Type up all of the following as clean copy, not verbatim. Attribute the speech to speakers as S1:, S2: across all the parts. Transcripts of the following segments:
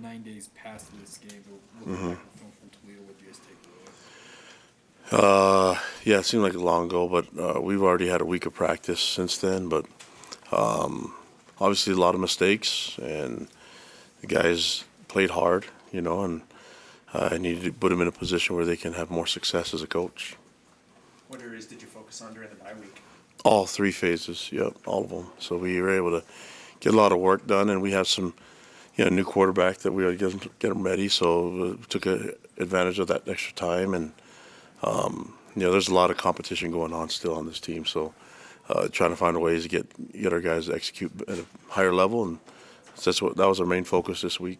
S1: 9 days past this game, we'll go back to film from Toledo. What do you guys take away?
S2: Yeah, it seemed like a long ago, but we've already had a week of practice since then. But obviously, a lot of mistakes, and the guys played hard, and I needed to put them in a position where they can have more success as a coach.
S3: What areas did you focus on during the bye week?
S2: All three phases, yep, all of them. So we were able to get a lot of work done, and we have some, new quarterback that we had to get them ready. So we took advantage of that extra time, and there's a lot of competition going on still on this team. So trying to find ways to get our guys to execute at a higher level, and that was our main focus this week.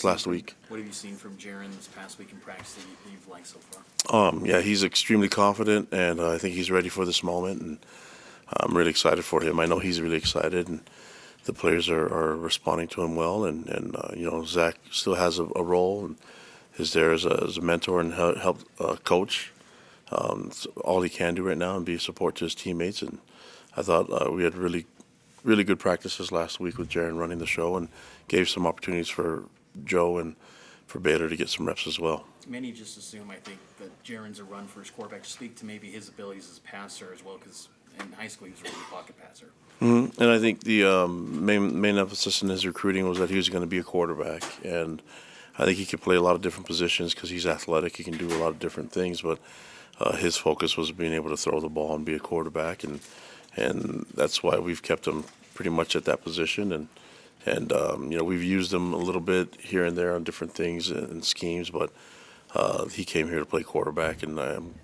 S2: Last week.
S1: What have you seen from Jaron this past week in practice that you've liked so far?
S2: Yeah, he's extremely confident, and I think he's ready for this moment, and I'm really excited for him. I know he's really excited, and the players are responding to him well, and Zach still has a role and is there as a mentor and help coach. It's all he can do right now and be a support to his teammates, and I thought we had really good practices last week with Jaron running the show and gave some opportunities for Joe and for Baylor to get some reps as well.
S1: Many just assume, I think, that Jaron's a run-first quarterback. Speak to maybe his abilities as a passer as well, because in high school he was a really good pocket passer.
S2: Mm-hmm. And I think the main emphasis in his recruiting was that he was going to be a quarterback, and I think he could play a lot of different positions because he's athletic. He can do a lot of different things, but his focus was being able to throw the ball and be a quarterback, and that's why we've kept him pretty much at that position. And we've used him a little bit here and there on different things and schemes, but he came here to play quarterback, and I'm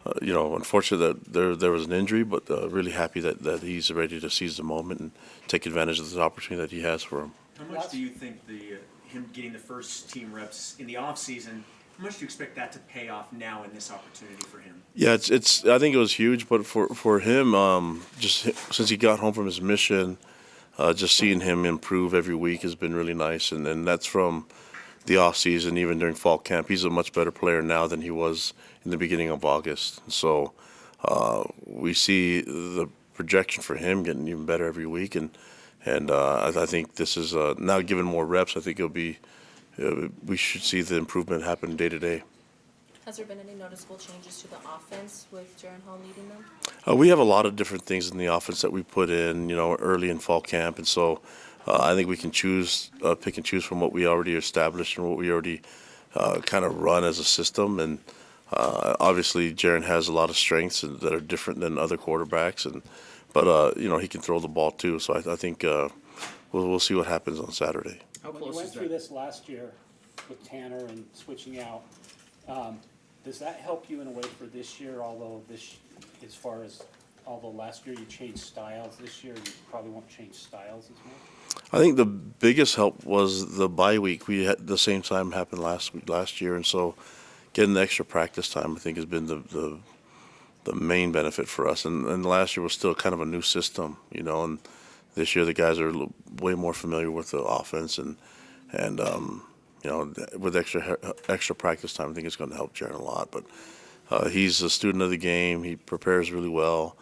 S2: unfortunate that there was an injury, but really happy that he's ready to seize the moment and take advantage of the opportunity that he has for him.
S3: How much do you think him getting the first team reps in the off season? How much do you expect that to pay off now in this opportunity for him?
S2: Yeah, it's. I think it was huge, but for him, just since he got home from his mission, just seeing him improve every week has been really nice, and that's from the off season, even during fall camp. He's a much better player now than he was in the beginning of August. So we see the projection for him getting even better every week, and I think this is now given more reps. I think it'll be. We should see the improvement happen day to day.
S4: Has there been any noticeable changes to the offense with Jaron Hall leading them?
S2: We have a lot of different things in the offense that we put in, early in fall camp, and so I think we can pick and choose from what we already established and what we already kind of run as a system. And obviously, Jaron has a lot of strengths that are different than other quarterbacks, but he can throw the ball too. So I think we'll see what happens on Saturday.
S1: How
S5: When
S1: close
S5: you went
S1: is
S5: through
S1: that?
S5: this last year with Tanner and switching out, does that help you in a way for this year? Although last year you changed styles, this year you probably won't change styles as much.
S2: I think the biggest help was the bye week. We had the same time happen last year, and so getting the extra practice time I think has been the main benefit for us. And last year was still kind of a new system, and this year the guys are way more familiar with the offense, and with extra practice time, I think it's going to help Jaron a lot. But he's a student of the game. He prepares really well,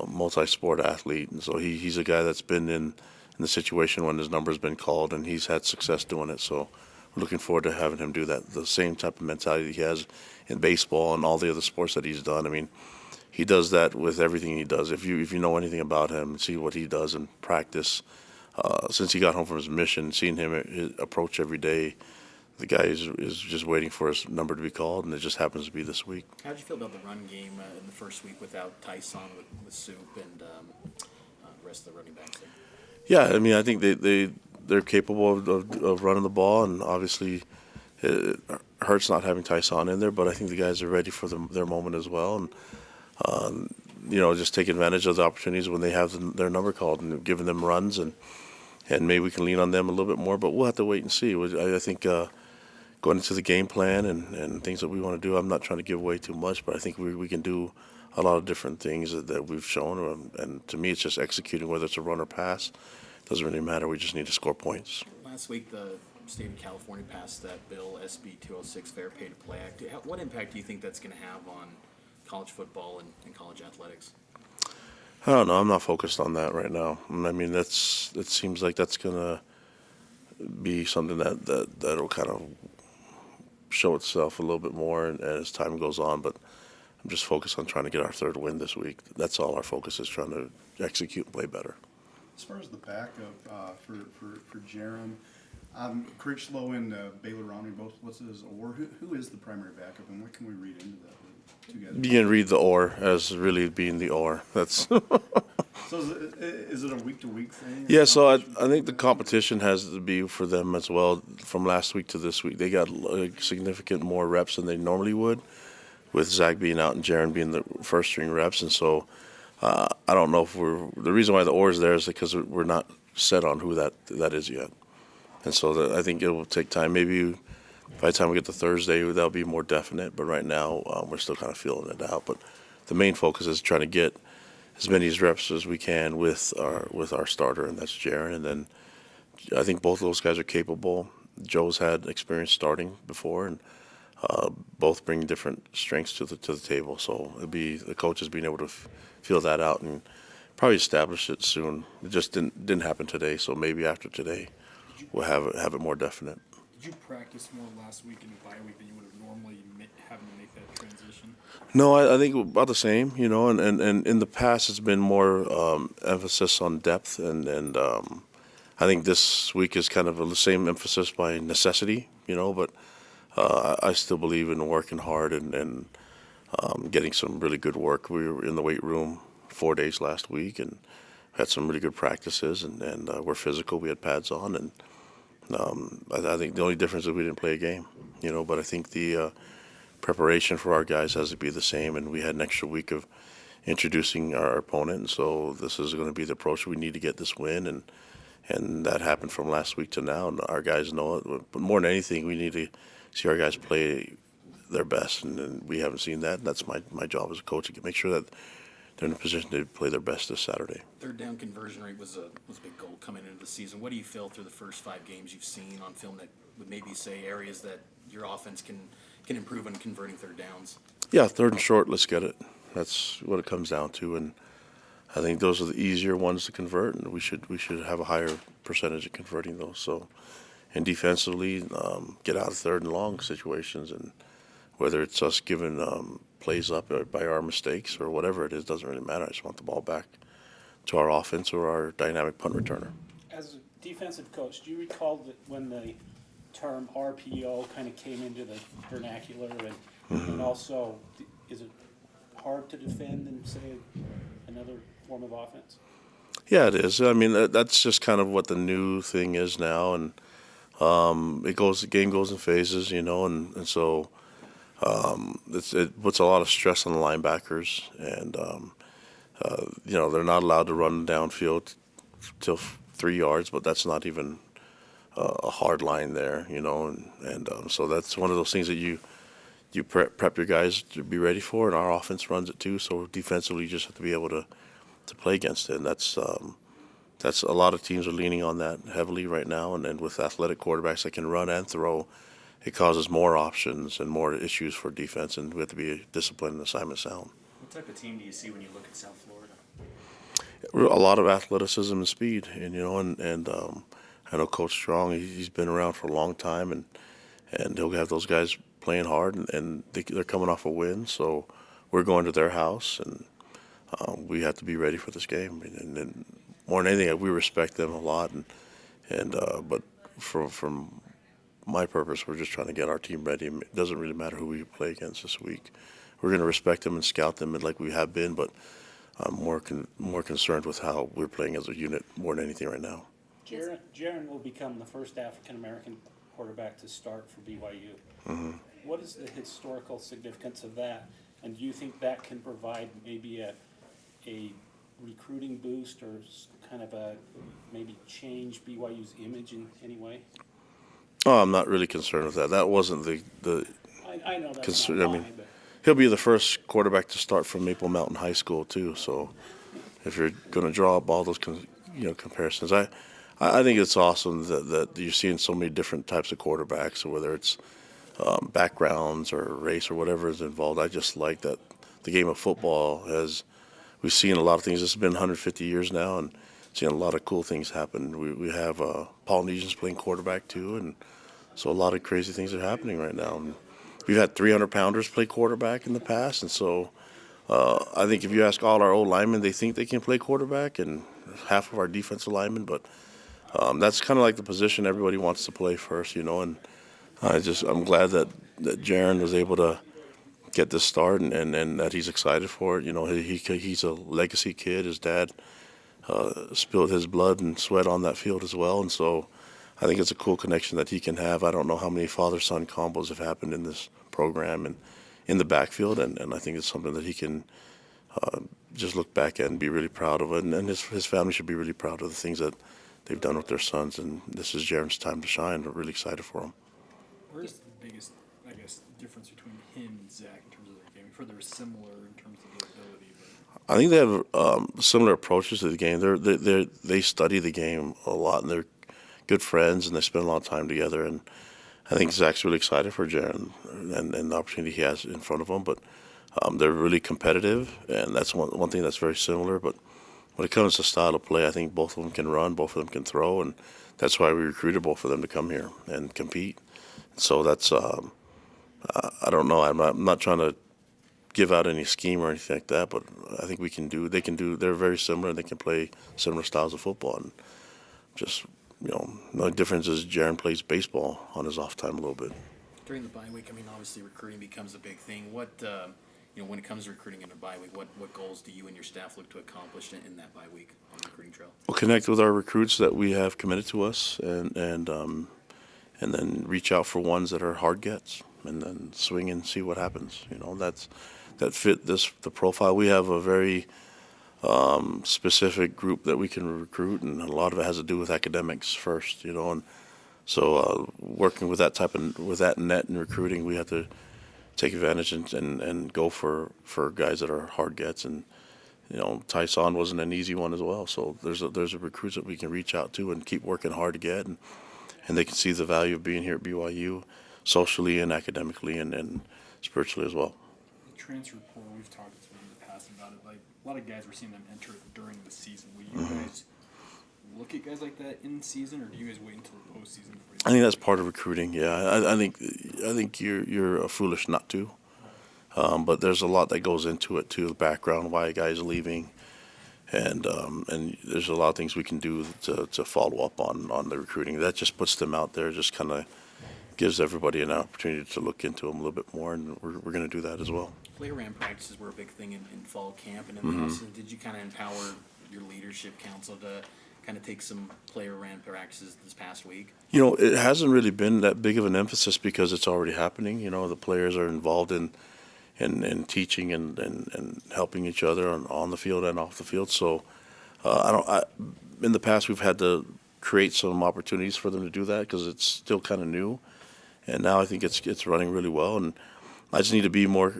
S2: multi-sport athlete, and so he's a guy that's been in the situation when his number's been called, and he's had success doing it. So we're looking forward to having him do that. The same type of mentality he has in baseball and all the other sports that he's done. I mean, he does that with everything he does. If you know anything about him, see what he does in practice. Since he got home from his mission, seeing him approach every day, the guy is just waiting for his number to be called, and it just happens to be this week.
S1: How did you feel about the run game in the first week without Tyson, with Soup, and the rest of the running backs there?
S2: Yeah, I mean, I think they're capable of running the ball, and obviously it hurts not having Tyson in there, but I think the guys are ready for their moment as well, and just take advantage of the opportunities when they have their number called and giving them runs, and maybe we can lean on them a little bit more, but we'll have to wait and see. I think going into the game plan and things that we want to do, I'm not trying to give away too much, but I think we can do a lot of different things that we've shown, and to me it's just executing, whether it's a run or pass. It doesn't really matter. We just need to score points.
S1: Last week, the state of California passed that bill, SB 206, Fair Pay to Play Act. What impact do you think that's going to have on college football and college athletics?
S2: I don't know. I'm not focused on that right now. I mean, it seems like that's gonna be something that'll kind of show itself a little bit more and as time goes on. But I'm just focused on trying to get our third win this week. That's all our focus is, trying to execute and play better.
S6: As far as the backup for Jaron, Critchlow and Baylor Romney both listed as or. Who is the primary backup, and what can we read into that? The two guys.
S2: You can read the or as really being the or. That's
S6: So is it a week-to-week thing? or
S2: yeah. So I
S6: competition?
S2: think the competition has to be for them as well. From last week to this week, they got significant more reps than they normally would, with Zach being out and Jaron being the first string reps, and so. I don't know if the reason why the or is there is because we're not set on who that is yet. And so I think it will take time. Maybe by the time we get to Thursday, that'll be more definite. But right now, we're still kind of feeling it out. But the main focus is trying to get as many reps as we can with our starter, and that's Jaron. And then I think both of those guys are capable. Joe's had experience starting before, and both bring different strengths to the table. So it'll be the coaches being able to feel that out and probably establish it soon. It just didn't happen today, so maybe after today we'll have it more definite.
S7: Did you practice more last week in the bye week than you would have normally having to make that transition?
S2: No, I think about the same, and in the past it's been more emphasis on depth, and I think this week is kind of the same emphasis by necessity, but I still believe in working hard and getting some really good work. We were in the weight room 4 days last week and had some really good practices, and we're physical. We had pads on, and I think the only difference is we didn't play a game, but I think the preparation for our guys has to be the same, and we had an extra week of introducing our opponent, and so this is going to be the approach. We need to get this win, and that happened from last week to now, and our guys know it. But more than anything, we need to see our guys play their best, and we haven't seen that. That's my job as a coach, to make sure that they're in a position to play their best this Saturday.
S1: Third down conversion rate was a big goal coming into the season. What do you feel through the first 5 games you've seen on film that would maybe say areas that your offense can improve on converting third downs?
S2: Yeah, third and short, let's get it. That's what it comes down to, and I think those are the easier ones to convert, and we should have a higher percentage of converting those. So, and defensively, get out of third and long situations, and whether it's us giving plays up by our mistakes or whatever it is, doesn't really matter. I just want the ball back to our offense or our dynamic punt returner.
S5: As a defensive coach, do you recall that when the term RPO kind of came into the vernacular, and also is it hard to defend in, say, another form of offense?
S2: Yeah, it is. I mean, that's just kind of what the new thing is now, and the game goes in phases, and so it puts a lot of stress on the linebackers, and they're not allowed to run downfield till 3 yards, but that's not even a hard line there, and so that's one of those things that you prep your guys to be ready for, and our offense runs it too. So defensively, you just have to be able to play against it, and that's a lot of teams are leaning on that heavily right now, and with athletic quarterbacks that can run and throw, it causes more options and more issues for defense, and we have to be disciplined and assignment sound.
S3: What type of team do you see when you look at South Florida?
S2: A lot of athleticism and speed, and I know Coach Strong. He's been around for a long time, and he'll have those guys playing hard, and they're coming off a win, so we're going to their house, and we have to be ready for this game. And more than anything, we respect them a lot, but from my purpose, we're just trying to get our team ready. It doesn't really matter who we play against this week. We're going to respect them and scout them like we have been, but I'm more concerned with how we're playing as a unit more than anything right now.
S5: Jaron will become the first African-American quarterback to start for BYU.
S2: Mm-hmm.
S5: What is the historical significance of that, and do you think that can provide maybe a recruiting boost or kind of maybe change BYU's image in any way?
S2: Oh, I'm not really concerned with that. That wasn't the
S5: I know that's
S2: concern.
S5: not
S2: I mean,
S5: mine, but
S2: he'll be the first quarterback to start from Maple Mountain High School too. So if you're going to draw up all those comparisons, I think it's awesome that you're seeing so many different types of quarterbacks, whether it's backgrounds or race or whatever is involved. I just like that the game of football we've seen a lot of things. This has been 150 years now, and seeing a lot of cool things happen. We have Polynesians playing quarterback too, and so a lot of crazy things are happening right now. And we've had 300-pounders play quarterback in the past, and so I think if you ask all our old linemen, they think they can play quarterback, and half of our defensive linemen. But that's kind of like the position everybody wants to play first, you know. And I'm glad that Jaron was able to get this start, and that he's excited for it. You know, he's a legacy kid. His dad spilled his blood and sweat on that field as well, and so I think it's a cool connection that he can have. I don't know how many father-son combos have happened in this program and in the backfield, and I think it's something that he can just look back at and be really proud of it, and his family should be really proud of the things that they've done with their sons, and this is Jaron's time to shine. We're really excited for him.
S7: Where's the biggest, I guess, difference between him and Zach in terms of their game? I'm sure they're similar in terms of their ability, but
S2: I think they have similar approaches to the game. They study the game a lot, and they're good friends, and they spend a lot of time together. And I think Zach's really excited for Jaron and the opportunity he has in front of him. But they're really competitive, and that's one thing that's very similar. But when it comes to style of play, I think both of them can run, both of them can throw, and that's why we recruited both of them to come here and compete. So that's I don't know. I'm not trying to give out any scheme or anything like that, but I think they're very similar, and they can play similar styles of football. And just, you know, the only difference is Jaron plays baseball on his off time a little bit.
S1: During the bye week, I mean, obviously recruiting becomes a big thing. What, you know, when it comes to recruiting in a bye week, what goals do you and your staff look to accomplish in that bye week on the recruiting trail?
S2: We'll connect with our recruits that we have committed to us, and then reach out for ones that are hard gets, and then swing and see what happens. You know, that fit the profile. We have a very specific group that we can recruit, and a lot of it has to do with academics first. You know, and so working with that net in recruiting, we have to take advantage and go for guys that are hard gets. And you know, Tyson wasn't an easy one as well. So there's a recruits that we can reach out to and keep working hard to get, and they can see the value of being here at BYU, socially and academically and spiritually as well.
S7: the transfer portal, we've talked to them in the past about it. Like a lot of guys, we're seeing them enter it during the season. Will you guys look at guys like that in season, or do you guys wait until the postseason before you?
S2: I think that's part of recruiting. Yeah, I think you're foolish not to. But there's a lot that goes into it too, the background, why a guy's leaving, and there's a lot of things we can do to follow up on the recruiting. That just puts them out there, just kind of gives everybody an opportunity to look into them a little bit more, and we're going to do that as well.
S1: Player ramp practices were a big thing in fall camp and in the offseason. Did you kind of empower your leadership council to kind of take some player ramp practices this past week?
S2: You know, it hasn't really been that big of an emphasis because it's already happening. You know, the players are involved in teaching and helping each other on the field and off the field. So in the past we've had to create some opportunities for them to do that because it's still kind of new, and now I think it's running really well. And I just need to be more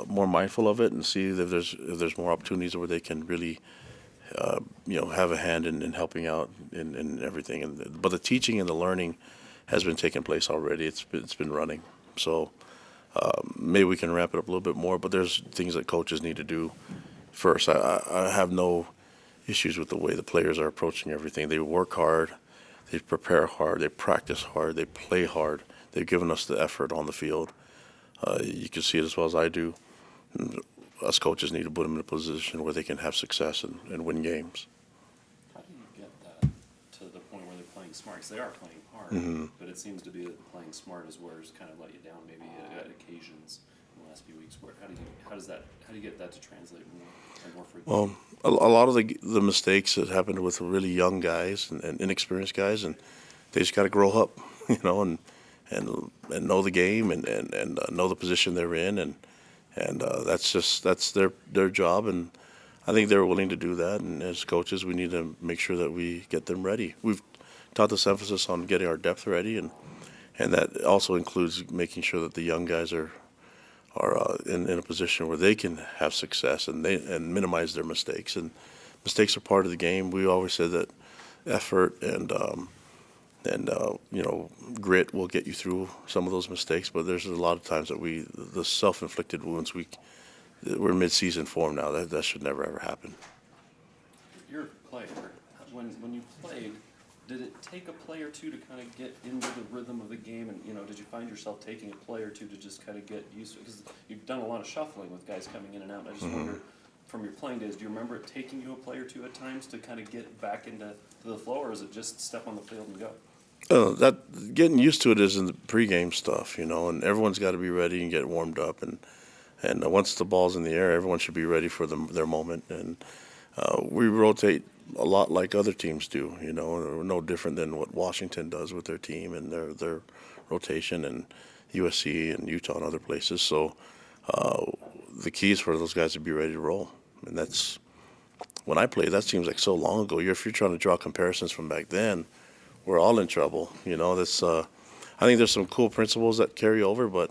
S2: mindful of it and see if there's more opportunities where they can really have a hand in helping out in everything. But the teaching and the learning has been taking place already. It's been running. So maybe we can ramp it up a little bit more. But there's things that coaches need to do first. I have no issues with the way the players are approaching everything. They work hard, they prepare hard, they practice hard, they play hard. They've given us the effort on the field. You can see it as well as I do. Us coaches need to put them in a position where they can have success and win games.
S8: How do you get that to the point where they're playing smart? Because they are playing hard, but it seems to be that playing smart is where it's kind of let you down maybe at occasions in the last few weeks. How do you get that to translate more frequently?
S2: Well, a lot of the mistakes that happened with really young guys and inexperienced guys, and they just got to grow up, and know the game and know the position they're in, and that's their job, and I think they're willing to do that. And as coaches, we need to make sure that we get them ready. We've taught this emphasis on getting our depth ready, and that also includes making sure that the young guys are in a position where they can have success and minimize their mistakes. And mistakes are part of the game. We always said that effort and grit will get you through some of those mistakes, but there's a lot of times that the self-inflicted wounds, we're mid-season form now. That should never ever happen.
S8: You're a player. when you played, did it take a play or two to kind of get into the rhythm of the game? And, you know, did you find yourself taking a play or two to just kind of get used to it? Because you've done a lot of shuffling with guys coming in and out. And I just wonder, from your playing days, do you remember it taking you a play or two at times to kind of get back into the flow, or is it just step on the field and go?
S2: That getting used to it is in the pregame stuff, you know, and everyone's got to be ready and get warmed up, and once the ball's in the air, everyone should be ready for their moment, and we rotate a lot like other teams do, you know, we're no different than what Washington does with their team and their rotation, and USC and Utah and other places. So the key is for those guys to be ready to roll, and that's when I played. That seems like so long ago. If you're trying to draw comparisons from back then, we're all in trouble. You know, that's I think there's some cool principles that carry over, but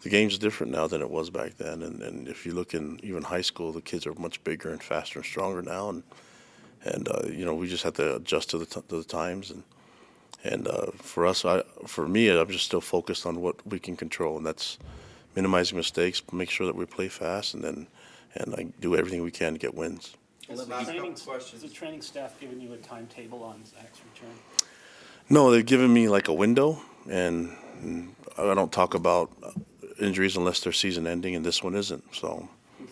S2: the game's different now than it was back then. And if you look in even high school, the kids are much bigger and faster and stronger now. And you know, we just have to adjust to the times. And for us, for me, I'm just still focused on what we can control, and that's minimizing mistakes, make sure that we play fast, and I do everything we can to get wins.
S5: Is the training staff giving you a timetable on Zach's return?
S2: No, they've given me like a window, and I don't talk about injuries unless they're season ending, and this one isn't. So,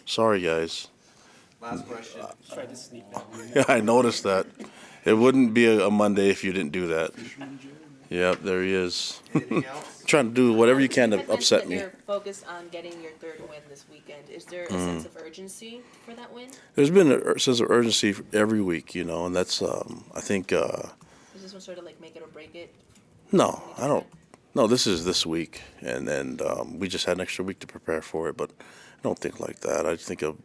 S2: sorry guys.
S9: Last question.
S5: Tried to sneak that one in.
S2: Yeah, I noticed that. It wouldn't be a Monday if you didn't do that. Yep, there he is.
S9: Anything else?
S2: Trying to do whatever you can
S4: You
S2: to
S4: had mentioned
S2: upset
S4: that
S2: me.
S4: You're focused on getting your third win this weekend. Is there a sense of urgency for that win?
S2: There's been a sense of urgency every week, you know, and that's I think.
S4: Is this one sort of like make it or break it?
S2: No, I don't. No, this is this week, and we just had an extra week to prepare for it. But I don't think like that. I think of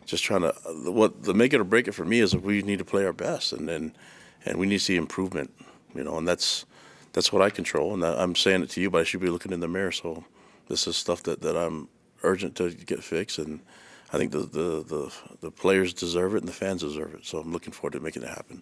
S2: just trying to what the make it or break it for me is that we need to play our best, and we need to see improvement, you know, and that's what I control. And I'm saying it to you, but I should be looking in the mirror. So this is stuff that I'm urgent to get fixed, and I think the players deserve it and the fans deserve it. So I'm looking forward to making it happen.